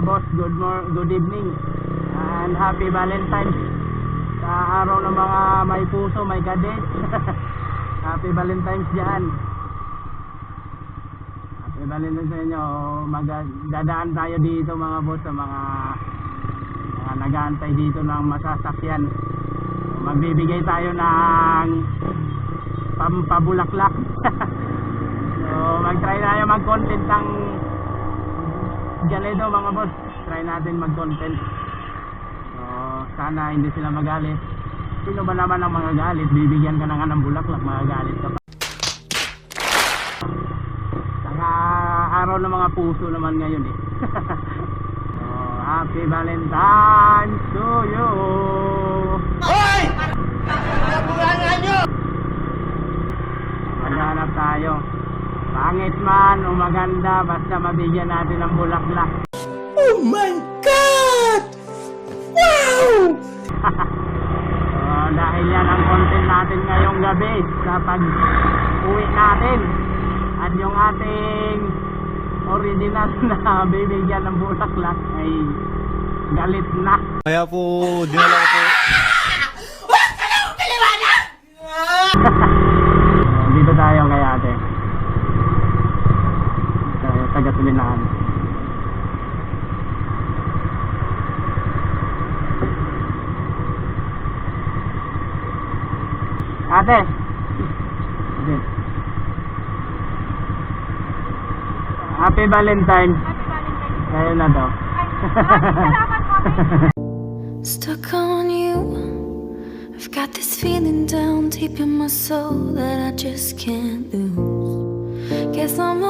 boss, good evening and happy Valentine's sa araw ng mga may puso, may kadate. Happy Valentine's dyan. Happy Valentine's sa inyo. Dadaan tayo dito mga boss sa mga nag-aantay dito ng masasakyan. Magbibigay tayo ng pampabulaklak. So mag-try tayo mag-content ng ganito mga boss. Try natin mag-content. So sana hindi sila magalit. Sino ba naman ang mga galit? Bibigyan ka na nga ng bulaklak, magalit ka pa. Saka araw ng mga puso naman ngayon eh. So happy Valentine's to you. Hoy! Nabulangan nyo! Maghanap tayo. Pangit man o maganda, basta mabigyan natin ng bulaklak. Oh my God! Wow! Dahil yan ang content natin ngayong gabi sa pag-uwi natin. At yung ating original na bibigyan ng bulaklak ay galit na. Kaya po, dinala ko po. Huwag ka lang kaliwanag! Dito tayo kay ate. Taga-Sulinaan. Ate. Okay. Happy Valentine. Kayo na daw. Stuck on you. I've got this feeling down deep in my soul that I just can't lose. Guess I'm